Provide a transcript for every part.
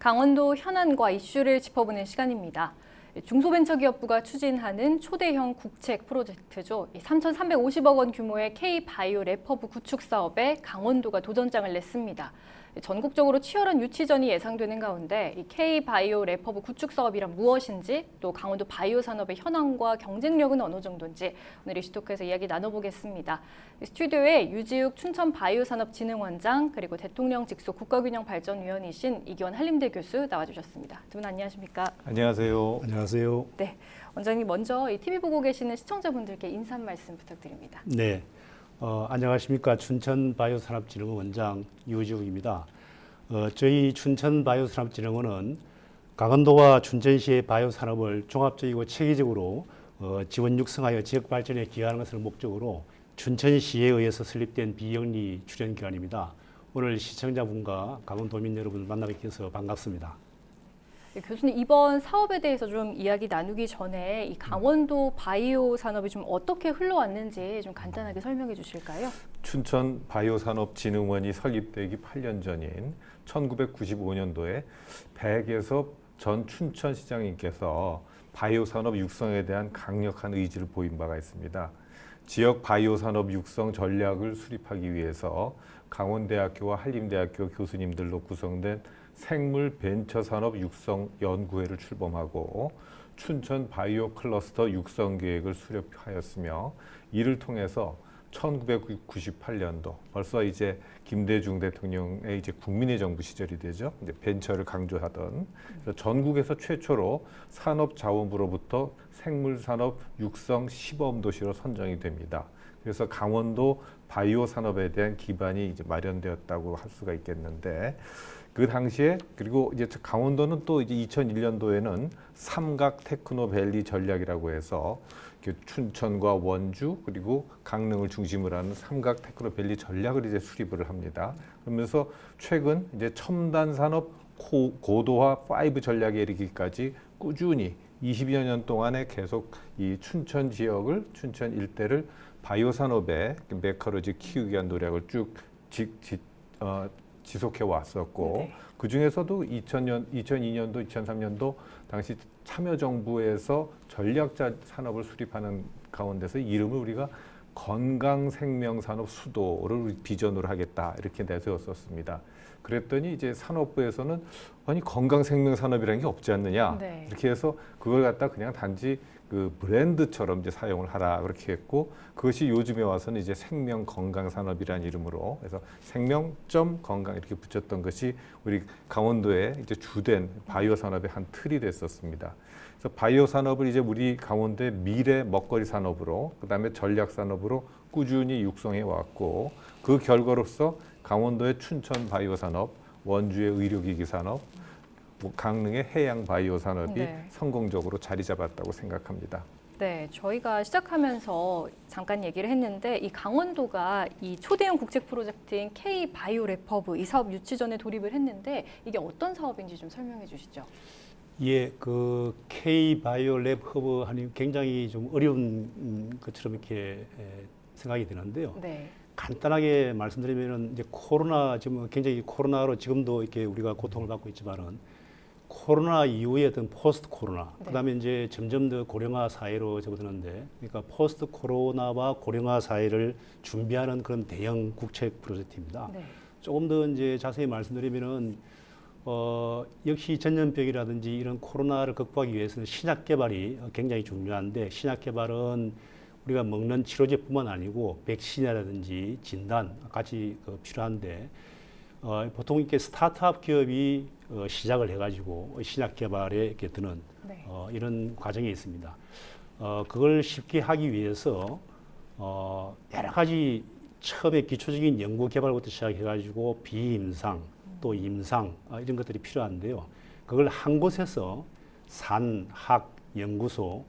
강원도 현안과 이슈를 짚어보는 시간입니다. 중소벤처기업부가 추진하는 초대형 국책 프로젝트죠. 3,350억 원 규모의 K-바이오 래퍼브 구축 사업에 강원도가 도전장을 냈습니다. 전국적으로 치열한 유치전이 예상되는 가운데 이 K-바이오 래퍼브 구축 사업이란 무엇인지, 또 강원도 바이오 산업의 현황과 경쟁력은 어느 정도인지 오늘 이슈토크에서 이야기 나눠보겠습니다. 스튜디오에 유지욱 춘천바이오산업진흥원장, 그리고 대통령 직속 국가균형발전위원이신 이기원 한림대 교수 나와주셨습니다. 두 분 안녕하십니까? 안녕하세요. 안녕하세요. 네, 원장님 먼저 이 TV 보고 계시는 시청자분들께 인사 말씀 부탁드립니다. 네, 안녕하십니까? 춘천바이오산업진흥원장 유지욱입니다. 저희 춘천바이오산업진흥원은 강원도와 춘천시의 바이오산업을 종합적이고 체계적으로 지원 육성하여 지역 발전에 기여하는 것을 목적으로 춘천시에 의해서 설립된 비영리 출연기관입니다. 오늘 시청자분과 강원도민 여러분 만나뵙게 해서 반갑습니다. 네, 교수님, 이번 사업에 대해서 좀 이야기 나누기 전에 이 강원도 바이오 산업이 좀 어떻게 흘러왔는지 좀 간단하게 설명해 주실까요? 춘천 바이오산업진흥원이 설립되기 8년 전인 1995년도에 백에섭 전 춘천시장님께서 바이오산업 육성에 대한 강력한 의지를 보인 바가 있습니다. 지역 바이오산업 육성 전략을 수립하기 위해서 강원대학교와 한림대학교 교수님들로 구성된 생물 벤처산업 육성 연구회를 출범하고 춘천 바이오 클러스터 육성 계획을 수립하였으며, 이를 통해서 1998년도 벌써 이제 김대중 대통령의 이제 국민의 정부 시절이 되죠. 이제 벤처를 강조하던, 그래서 전국에서 최초로 산업자원부로부터 생물산업 육성 시범 도시로 선정이 됩니다. 그래서 강원도 바이오 산업에 대한 기반이 이제 마련되었다고 할 수가 있겠는데, 그 당시에, 그리고 이제 강원도는 또 이제 2001년도에는 삼각 테크노밸리 전략이라고 해서 춘천과 원주 그리고 강릉을 중심으로 하는 삼각 테크노밸리 전략을 이제 수립을 합니다. 그러면서 최근 이제 첨단 산업 고도화 5 전략에 이르기까지 꾸준히 20여 년 동안에 계속 이 춘천 지역을, 춘천 일대를 바이오 산업의 메카로지 키우기 위한 노력을 쭉 지속해 왔었고, 네. 그 중에서도 2002년도, 2003년도 당시 참여정부에서 전략자 산업을 수립하는 가운데서 이름을 우리가 건강생명산업 수도를 비전으로 하겠다 이렇게 내세웠었습니다. 그랬더니 이제 산업부에서는 아니 건강생명산업이라는 게 없지 않느냐, 네. 이렇게 해서 그걸 갖다 그냥 단지 그 브랜드처럼 이제 사용을 하라 그렇게 했고, 그것이 요즘에 와서는 이제 생명건강산업이라는 이름으로 해서 생명점 건강 이렇게 붙였던 것이 우리 강원도의 이제 주된 바이오 산업의 한 틀이 됐었습니다. 그래서 바이오 산업을 이제 우리 강원도의 미래 먹거리 산업으로, 그다음에 전략 산업으로 꾸준히 육성해 왔고, 그 결과로서 강원도의 춘천 바이오 산업, 원주의 의료기기 산업, 강릉의 해양 바이오 산업이 네. 성공적으로 자리 잡았다고 생각합니다. 네, 저희가 시작하면서 잠깐 얘기를 했는데 이 강원도가 이 초대형 국책 프로젝트인 K-바이오 래퍼브 이 사업 유치전에 돌입을 했는데 이게 어떤 사업인지 좀 설명해 주시죠. 예, 그 K-바이오 랩 허브 하니 굉장히 좀 어려운 것처럼 이렇게 생각이 드는데요. 네. 간단하게 말씀드리면은 이제 코로나, 지금 굉장히 코로나로 지금도 이렇게 우리가 고통을 받고 있지만은 코로나 이후에 어떤 포스트 코로나, 네. 그다음에 이제 점점 더 고령화 사회로 접어드는데, 그러니까 포스트 코로나와 고령화 사회를 준비하는 그런 대형 국책 프로젝트입니다. 네. 조금 더 이제 자세히 말씀드리면은 역시 전염병이라든지 이런 코로나를 극복하기 위해서는 신약 개발이 굉장히 중요한데, 신약 개발은 우리가 먹는 치료제뿐만 아니고 백신이라든지 진단 같이 필요한데, 보통 이렇게 스타트업 기업이 시작을 해가지고 신약 개발에 이렇게 드는 네. 이런 과정이 있습니다. 그걸 쉽게 하기 위해서 여러 가지 처음에 기초적인 연구 개발부터 시작해가지고 비임상 또 임상 이런 것들이 필요한데요. 그걸 한 곳에서 산, 학, 연구소,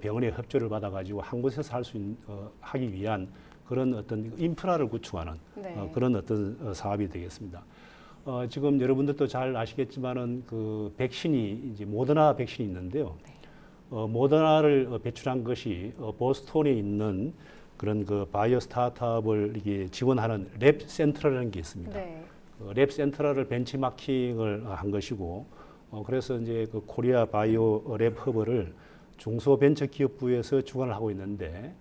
병원의 협조를 받아가지고 한 곳에서 할 수 하기 위한 그런 어떤 인프라를 구축하는 네. 그런 어떤 사업이 되겠습니다. 지금 여러분들도 잘 아시겠지만은 그 백신이 이제 모더나 백신이 있는데요. 모더나를 배출한 것이 보스턴에 있는 그런 그 바이오 스타트업을 이게 지원하는 랩 센터라는 게 있습니다. 네. 랩 센트럴을 벤치마킹을 한 것이고, 그래서 이제 그 코리아 바이오 랩 허브를 중소벤처기업부에서 주관을 하고 있는데,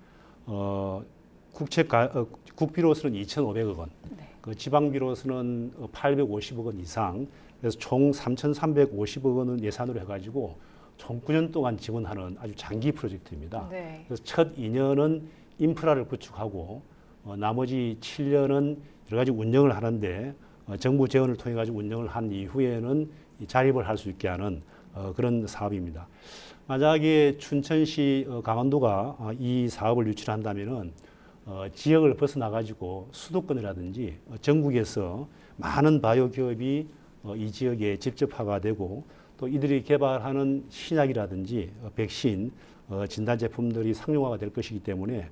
국비로서는 2,500억 원, 네. 그 지방비로서는 850억 원 이상, 그래서 총 3,350억 원은 예산으로 해가지고 총 9년 동안 지원하는 아주 장기 프로젝트입니다. 네. 그래서 첫 2년은 인프라를 구축하고 나머지 7년은 여러 가지 운영을 하는데 정부 재원을 통해 가지고 운영을 한 이후에는 자립을 할 수 있게 하는 그런 사업입니다. 만약에 춘천시 강원도가 이 사업을 유치한다면은 지역을 벗어나 가지고 수도권이라든지 전국에서 많은 바이오 기업이 이 지역에 집접화가 되고 또 이들이 개발하는 신약이라든지 백신, 진단 제품들이 상용화가 될 것이기 때문에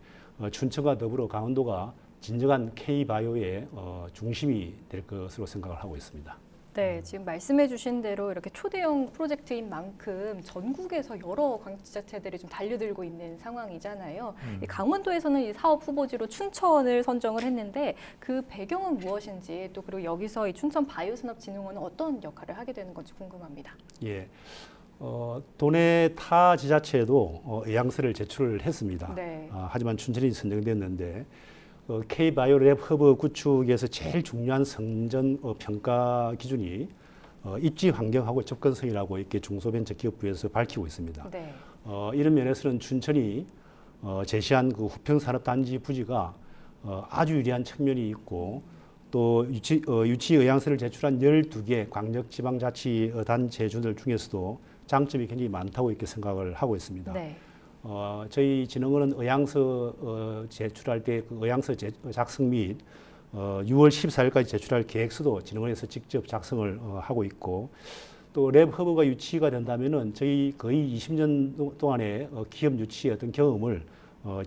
춘천과 더불어 강원도가 진정한 K-바이오의 중심이 될 것으로 생각을 하고 있습니다. 네, 지금 말씀해 주신 대로 이렇게 초대형 프로젝트인 만큼 전국에서 여러 광역지자체들이 좀 달려들고 있는 상황이잖아요. 이 강원도에서는 이 사업 후보지로 춘천을 선정을 했는데 그 배경은 무엇인지 또 그리고 여기서 이 춘천 바이오산업진흥원은 어떤 역할을 하게 되는 건지 궁금합니다. 예. 도내 타 지자체도 의향서를 제출을 했습니다. 네. 하지만 춘천이 선정됐는데 K-바이오랩 허브 구축에서 제일 중요한 성전 평가 기준이 입지 환경하고 접근성이라고 이렇게 중소벤처기업부에서 밝히고 있습니다. 네. 이런 면에서는 춘천이 제시한 그 후평산업단지 부지가 아주 유리한 측면이 있고 또 유치 의향서를 제출한 12개 광역지방자치단체주들 중에서도 장점이 굉장히 많다고 이렇게 생각을 하고 있습니다. 네. 저희 진흥원은 의향서 제출할 때 그 의향서 작성 및 6월 14일까지 제출할 계획서도 진흥원에서 직접 작성을 하고 있고 또 랩 허브가 유치가 된다면은 저희 거의 20년 동안의 기업 유치의 어떤 경험을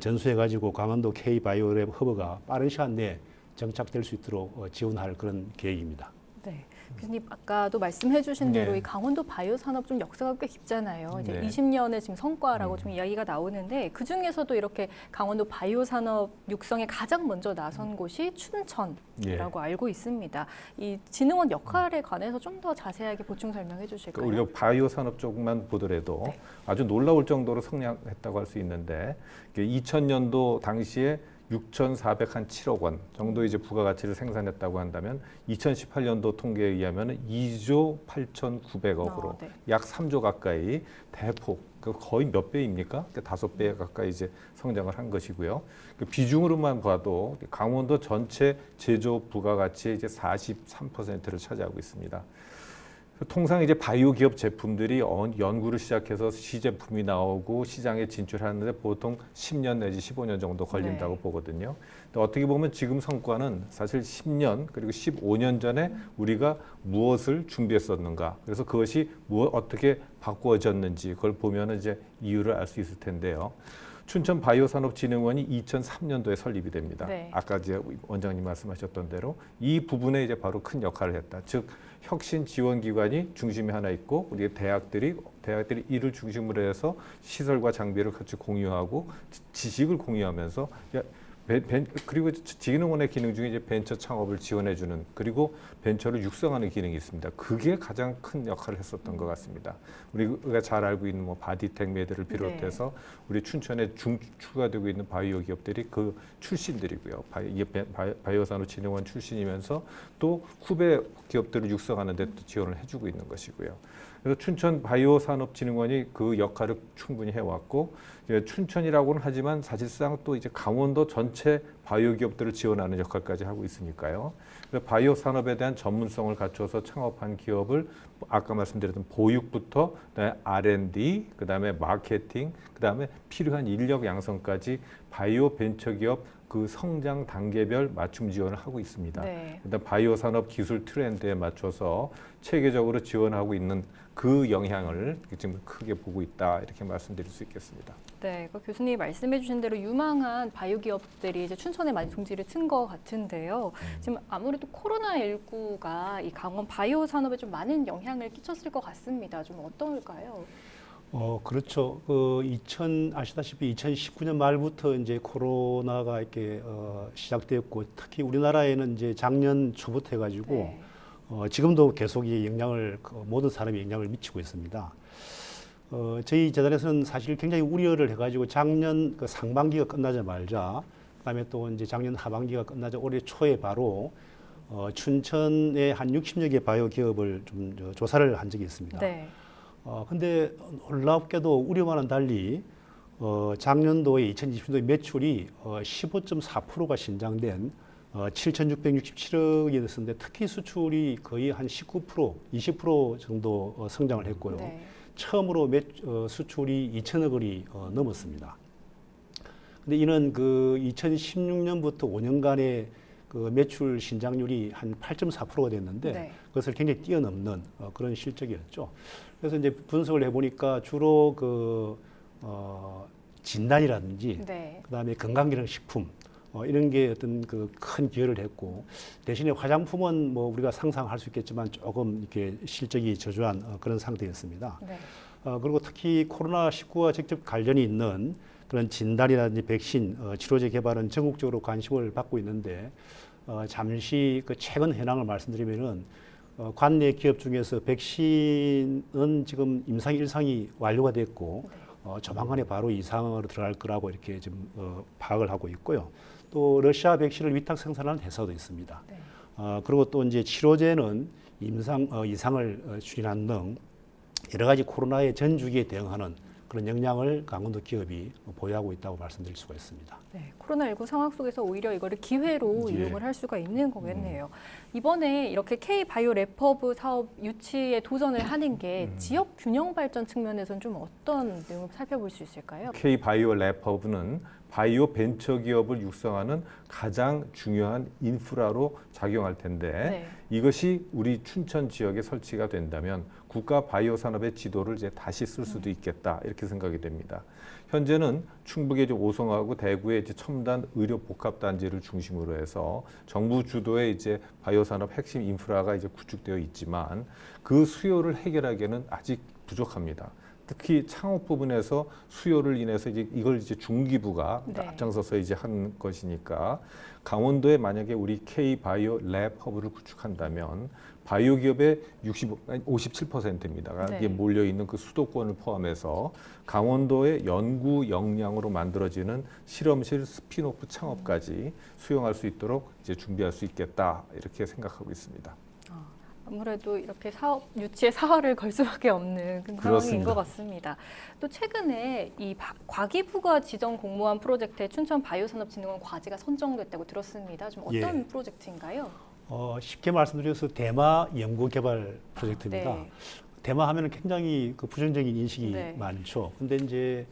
전수해 가지고 강원도 K 바이오 랩 허브가 빠른 시간 내에 정착될 수 있도록 지원할 그런 계획입니다. 네. 교수님 아까도 말씀해 주신 대로 네. 이 강원도 바이오 산업 좀 역사가 꽤 깊잖아요. 이제 네. 20년의 지금 성과라고 좀 이야기가 나오는데 그 중에서도 이렇게 강원도 바이오 산업 육성에 가장 먼저 나선 곳이 춘천이라고 알고 있습니다. 이 진흥원 역할에 관해서 좀 더 자세하게 보충 설명해 주실까요? 우리가 바이오 산업 쪽만 보더라도 네. 아주 놀라울 정도로 성장했다고 할 수 있는데 2000년도 당시에 6,407억 원 정도 이제 부가가치를 생산했다고 한다면 2018년도 통계에 의하면 2조 8,900억으로 네. 약 3조 가까이 대폭 거의 몇 배입니까? 5배 가까이 이제 성장을 한 것이고요. 그 비중으로만 봐도 강원도 전체 제조 부가가치의 이제 43%를 차지하고 있습니다. 통상 이제 바이오 기업 제품들이 연구를 시작해서 시제품이 나오고 시장에 진출하는데 보통 10년 내지 15년 정도 걸린다고 네. 보거든요. 근데 어떻게 보면 지금 성과는 사실 10년 그리고 15년 전에 우리가 무엇을 준비했었는가, 그래서 그것이 어떻게 바꾸어졌는지 그걸 보면은 이제 이유를 알 수 있을 텐데요. 춘천 바이오산업진흥원이 2003년도에 설립이 됩니다. 네. 아까 이제 원장님 말씀하셨던 대로 이 부분에 이제 바로 큰 역할을 했다. 즉 혁신 지원 기관이 중심에 하나 있고 우리 대학들이 이를 중심으로 해서 시설과 장비를 같이 공유하고 지식을 공유하면서 그리고 진흥원의 기능 중에 이제 벤처 창업을 지원해주는 그리고 벤처를 육성하는 기능이 있습니다. 그게 가장 큰 역할을 했었던 것 같습니다. 우리가 잘 알고 있는 뭐 바디텍 메드를 비롯해서 우리 춘천에 중추가 되고 있는 바이오 기업들이 그 출신들이고요. 바이오산업진흥원 출신이면서 또 후배 기업들을 육성하는 데 또 지원을 해주고 있는 것이고요. 그래서 춘천 바이오산업진흥원이 그 역할을 충분히 해왔고 춘천이라고는 하지만 사실상 또 이제 강원도 전체 바이오 기업들을 지원하는 역할까지 하고 있으니까요. 그래서 바이오 산업에 대한 전문성을 갖춰서 창업한 기업을 아까 말씀드렸던 보육부터 그다음에 R&D, 그다음에 마케팅, 그다음에 필요한 인력 양성까지 바이오 벤처 기업 그 성장 단계별 맞춤 지원을 하고 있습니다. 네. 그다음 바이오 산업 기술 트렌드에 맞춰서 체계적으로 지원하고 있는 그 영향을 지금 크게 보고 있다 이렇게 말씀드릴 수 있겠습니다. 네, 그 교수님이 말씀해주신 대로 유망한 바이오 기업들이 이제 춘천에 많이 둥지를 튼 것 같은데요. 지금 아무래도 코로나19가 이 강원 바이오 산업에 좀 많은 영향을 끼쳤을 것 같습니다. 좀 어떨까요? 그렇죠. 아시다시피 2019년 말부터 이제 코로나가 이렇게 시작되었고 특히 우리나라에는 이제 작년 초부터 해가지고 네. 지금도 계속 이 영향을 모든 산업에 영향을 미치고 있습니다. 저희 재단에서는 사실 굉장히 우려를 해가지고 작년 그 상반기가 끝나자마자 그다음에 또 이제 작년 하반기가 끝나자 올해 초에 바로 춘천의 한 60여 개 바이오 기업을 좀 조사를 한 적이 있습니다. 네. 근데 놀랍게도 우려와는 달리 작년도에 2020년도에 매출이 15.4%가 신장된 7,667억이 됐었는데 특히 수출이 거의 한 19%, 20% 정도 성장을 했고요. 네. 처음으로 수출이 2천억 원이 넘었습니다. 근데 이는 그 2016년부터 5년간의 그 매출 신장률이 한 8.4%가 됐는데 네. 그것을 굉장히 뛰어넘는 그런 실적이었죠. 그래서 이제 분석을 해보니까 주로 진단이라든지 네. 그다음에 건강기능식품 이런 게 어떤 그 큰 기여를 했고 대신에 화장품은 뭐 우리가 상상할 수 있겠지만 조금 이렇게 실적이 저조한 그런 상태였습니다. 네. 그리고 특히 코로나19와 직접 관련이 있는 그런 진단이라든지 백신, 치료제 개발은 전국적으로 관심을 받고 있는데 잠시 그 최근 현황을 말씀드리면은 관내 기업 중에서 백신은 지금 임상 1상이 완료가 됐고 조만간에 바로 2상으로 들어갈 거라고 이렇게 지금 파악을 하고 있고요. 또 러시아 백신을 위탁 생산하는 회사도 있습니다. 네. 그리고 또 이제 치료제는 이상을 추진하는 등 여러 가지 코로나의 전 주기에 대응하는 그런 역량을 강원도 기업이 보유하고 있다고 말씀드릴 수가 있습니다. 네, 코로나19 상황 속에서 오히려 이거를 기회로 예. 이용을 할 수가 있는 거겠네요. 이번에 이렇게 K바이오 랩허브 사업 유치에 도전을 하는 게 지역 균형 발전 측면에서는 좀 어떤 내용을 살펴볼 수 있을까요? K바이오 랩허브는 바이오 벤처 기업을 육성하는 가장 중요한 인프라로 작용할 텐데 네. 이것이 우리 춘천 지역에 설치가 된다면 국가 바이오 산업의 지도를 이제 다시 쓸 수도 있겠다 이렇게 생각이 됩니다. 현재는 충북의 이제 오송하고 대구의 이제 첨단 의료 복합 단지를 중심으로 해서 정부 주도의 이제 바이오 산업 핵심 인프라가 이제 구축되어 있지만 그 수요를 해결하기에는 아직 부족합니다. 특히 창업 부분에서 수요를 인해서 이걸 이제 중기부가 네. 앞장서서 이제 한 것이니까 강원도에 만약에 우리 K 바이오 랩 허브를 구축한다면 바이오 기업의 57%입니다. 네. 이게 몰려 있는 그 수도권을 포함해서 강원도의 연구 역량으로 만들어지는 실험실 스피노프 창업까지 수용할 수 있도록 이제 준비할 수 있겠다 이렇게 생각하고 있습니다. 아무래도 이렇게 사업 유치에 사활을 걸 수밖에 없는 그런 상황인 그렇습니다. 것 같습니다. 또 최근에 이 과기부가 지정 공모한 프로젝트에 춘천 바이오산업진흥원 과제가 선정됐다고 들었습니다. 좀 어떤 예. 프로젝트인가요? 쉽게 말씀드려서 대마 연구개발 프로젝트입니다. 네. 대마 하면은 굉장히 그 부정적인 인식이 네. 많죠. 근데 이제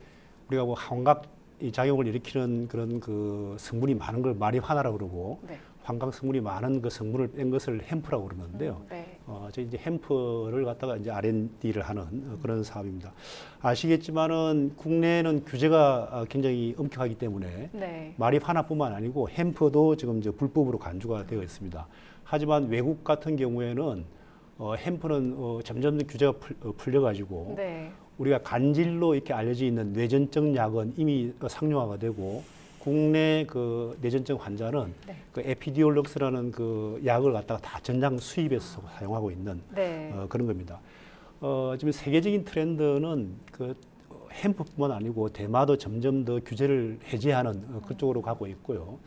우리가 뭐 환각 이 작용을 일으키는 그런 그 성분이 많은 걸 마리화나라고 그러고 네. 환각 성분이 많은 그 성분을 뺀 것을 햄프라고 그러는데요. 네. 저 이제 햄프를 갖다가 이제 R&D를 하는 그런 사업입니다. 아시겠지만은 국내는 규제가 굉장히 엄격하기 때문에 네. 마리화나뿐만 아니고 햄프도 지금 이제 불법으로 간주가 되어 있습니다. 하지만 외국 같은 경우에는 햄프는 점점 규제가 풀려가지고 네. 우리가 간질로 이렇게 알려져 있는 뇌전증 약은 이미 상용화가 되고 국내 그 뇌전증 환자는 네. 그 에피디올럭스라는 그 약을 갖다가 다 전장 수입해서 사용하고 있는 네. 그런 겁니다. 지금 세계적인 트렌드는 그 햄프뿐만 아니고 대마도 점점 더 규제를 해제하는 그쪽으로 가고 있고요.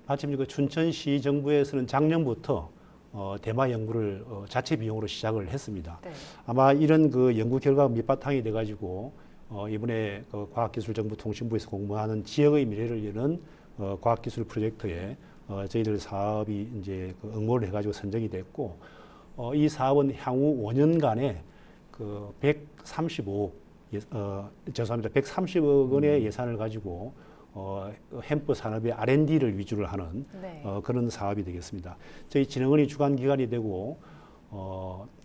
마침 그 춘천시 정부에서는 작년부터 대마 연구를 자체 비용으로 시작을 했습니다. 네. 아마 이런 그 연구 결과가 밑바탕이 돼가지고 이번에 그 과학기술정보통신부에서 공모하는 지역의 미래를 여는 과학기술 프로젝트에 저희들 사업이 이제 그 응모를 해가지고 선정이 됐고 이 사업은 향후 5년간에 그 135억 죄송합니다. 130억 원의 예산을 가지고 햄프 산업의 R&D를 위주로 하는 네. 그런 사업이 되겠습니다. 저희 진흥원이 주관 기관이 되고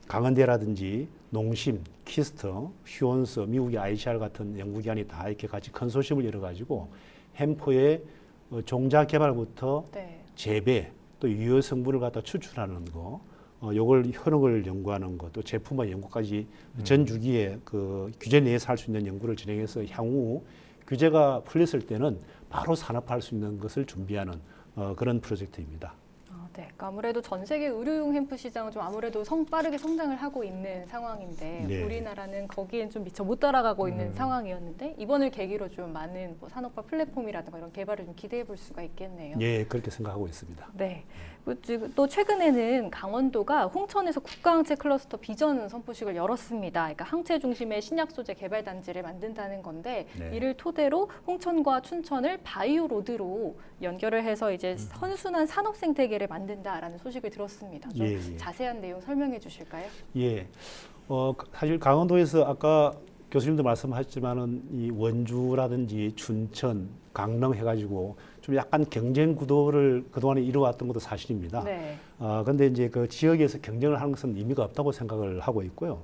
강원대라든지 농심, 키스터, 휴원스, 미국의 ICR 같은 연구기관이 다 이렇게 같이 컨소시엄을 열어가지고 햄프의 종자 개발부터 네. 재배 또 유효 성분을 갖다 추출하는 거, 요걸 효능을 연구하는 것, 또 제품화 연구까지 전 주기에 그 규제 내에서 할 수 있는 연구를 진행해서 향후 규제가 풀렸을 때는 바로 산업화할 수 있는 것을 준비하는 그런 프로젝트입니다. 네, 그러니까 아무래도 전 세계 의료용 햄프 시장은 좀 아무래도 빠르게 성장을 하고 있는 상황인데 네. 우리나라는 거기엔 좀 미처 못 따라가고 있는 상황이었는데 이번을 계기로 좀 많은 뭐 산업화 플랫폼이라든가 이런 개발을 좀 기대해 볼 수가 있겠네요. 예, 그렇게 생각하고 있습니다. 네. 또 최근에는 강원도가 홍천에서 국가항체 클러스터 비전 선포식을 열었습니다. 그러니까 항체 중심의 신약 소재 개발 단지를 만든다는 건데 네. 이를 토대로 홍천과 춘천을 바이오 로드로 연결을 해서 이제 선순환 산업 생태계를 만든다라는 소식을 들었습니다. 좀 예. 자세한 내용 설명해 주실까요? 예, 사실 강원도에서 아까 교수님도 말씀하셨지만은 이 원주라든지 춘천, 강릉 해가지고 좀 약간 경쟁 구도를 그동안에 이루어왔던 것도 사실입니다. 네. 근데 이제 그 지역에서 경쟁을 하는 것은 의미가 없다고 생각을 하고 있고요.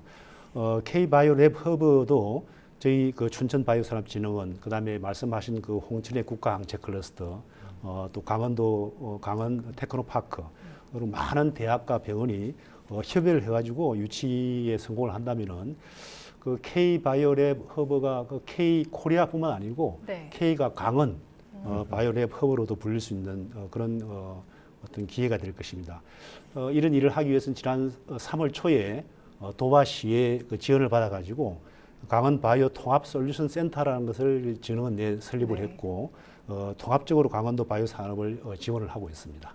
K-바이오 랩 허브도 저희 그 춘천바이오산업진흥원, 그다음에 말씀하신 그 홍천의 국가항체 클러스터, 또 강원도 강원 테크노파크, 그리고 많은 대학과 병원이 협의를 해가지고 유치에 성공을 한다면은 그 K-바이오 랩 허브가 그 K-코리아뿐만 아니고 네. K가 강원 바이오 랩 허브로도 불릴 수 있는 그런 어떤 기회가 될 것입니다. 이런 일을 하기 위해서는 지난 3월 초에 도바시의 그 지원을 받아가지고 강원 바이오 통합 솔루션 센터라는 것을 진흥원 내 설립을 네. 했고 통합적으로 강원도 바이오 산업을 지원을 하고 있습니다.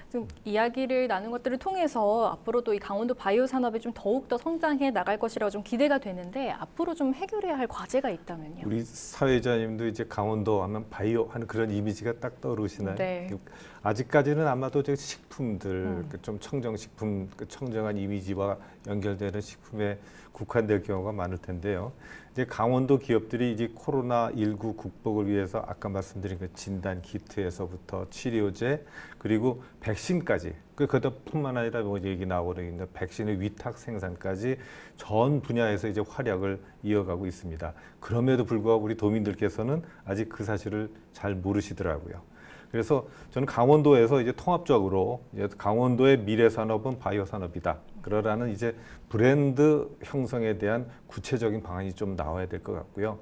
지금 이야기를 나눈 것들을 통해서 앞으로도 이 강원도 바이오 산업이 좀 더욱 더 성장해 나갈 것이라고 좀 기대가 되는데 앞으로 좀 해결해야 할 과제가 있다면요. 우리 사회자님도 이제 강원도 하면 바이오 하는 그런 이미지가 딱 떠오르시나요? 네. 아직까지는 아마도 저 식품들 좀 청정식품, 그 청정한 이미지와 연결되는 식품에 국한될 경우가 많을 텐데요. 이제 강원도 기업들이 이제 코로나19 극복을 위해서 아까 말씀드린 그 진단 키트에서부터 치료제 그리고 백신까지 그것뿐만 아니라 뭐 얘기 나오고 있는 백신의 위탁 생산까지 전 분야에서 이제 활약을 이어가고 있습니다. 그럼에도 불구하고 우리 도민들께서는 아직 그 사실을 잘 모르시더라고요. 그래서 저는 강원도에서 이제 통합적으로 이제 강원도의 미래 산업은 바이오 산업이다. 그러라는 이제 브랜드 형성에 대한 구체적인 방안이 좀 나와야 될 것 같고요.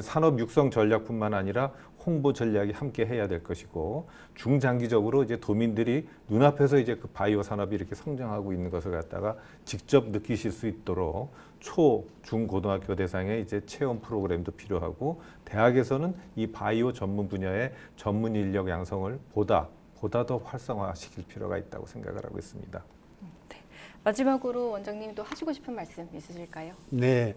산업 육성 전략뿐만 아니라 홍보 전략이 함께 해야 될 것이고 중장기적으로 이제 도민들이 눈앞에서 이제 그 바이오 산업이 이렇게 성장하고 있는 것을 갖다가 직접 느끼실 수 있도록 초, 중, 고등학교 대상의 이제 체험 프로그램도 필요하고 대학에서는 이 바이오 전문 분야의 전문 인력 양성을 보다 더 활성화시킬 필요가 있다고 생각을 하고 있습니다. 마지막으로 원장님 또 하시고 싶은 말씀 있으실까요? 네,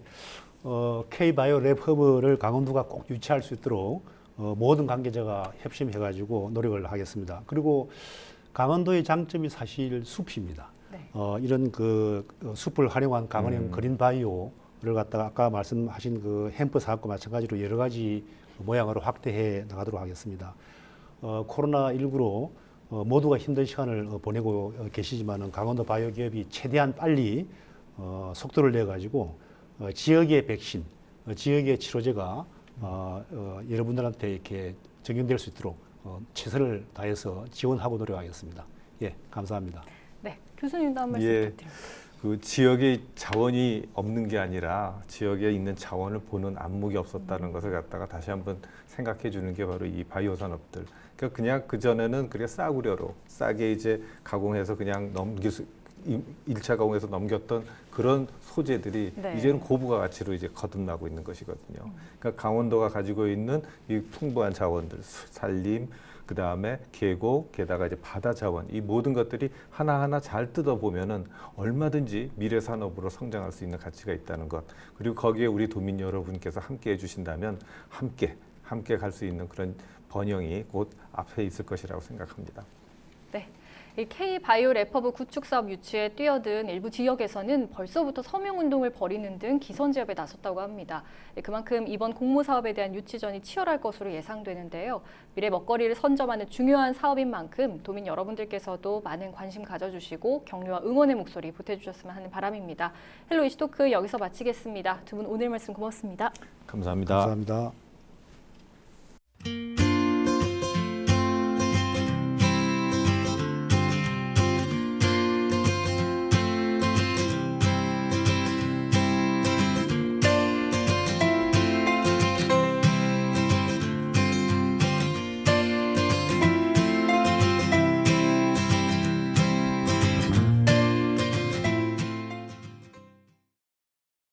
K-바이오 랩 허브를 강원도가 꼭 유치할 수 있도록 모든 관계자가 협심해가지고 노력을 하겠습니다. 그리고 강원도의 장점이 사실 숲입니다. 네. 이런 그 숲을 활용한 강원형 그린 바이오를 갖다가 아까 말씀하신 그 햄프 사업과 마찬가지로 여러 가지 모양으로 확대해 나가도록 하겠습니다. 코로나19로 모두가 힘든 시간을 보내고 계시지만은 강원도 바이오 기업이 최대한 빨리 속도를 내 가지고 지역의 백신, 지역의 치료제가 여러분들한테 이렇게 적용될 수 있도록 최선을 다해서 지원하고 노력하겠습니다. 예, 감사합니다. 네, 교수님도 한 말씀 예. 부탁드립니다. 그 지역에 자원이 없는 게 아니라 지역에 있는 자원을 보는 안목이 없었다는 것을 갖다가 다시 한번 생각해 주는 게 바로 이 바이오 산업들. 그러니까 그냥 그전에는 그게 싸구려로 싸게 이제 가공해서 그냥 넘길 수 1차 가공해서 넘겼던 그런 소재들이 네. 이제는 고부가 가치로 이제 거듭나고 있는 것이거든요. 그러니까 강원도가 가지고 있는 이 풍부한 자원들, 산림, 그 다음에 계곡, 게다가 이제 바다 자원, 이 모든 것들이 하나하나 잘 뜯어보면은 얼마든지 미래 산업으로 성장할 수 있는 가치가 있다는 것. 그리고 거기에 우리 도민 여러분께서 함께 해주신다면 함께 갈 수 있는 그런 번영이 곧 앞에 있을 것이라고 생각합니다. 네. 이 K-바이오 랩허브 구축 사업 유치에 뛰어든 일부 지역에서는 벌써부터 서명운동을 벌이는 등 기선제압에 나섰다고 합니다. 그만큼 이번 공모 사업에 대한 유치전이 치열할 것으로 예상되는데요. 미래 먹거리를 선점하는 중요한 사업인 만큼 도민 여러분들께서도 많은 관심 가져주시고 격려와 응원의 목소리 보태주셨으면 하는 바람입니다. 헬로 이슈토크 여기서 마치겠습니다. 두 분 오늘 말씀 고맙습니다. 감사합니다. 감사합니다.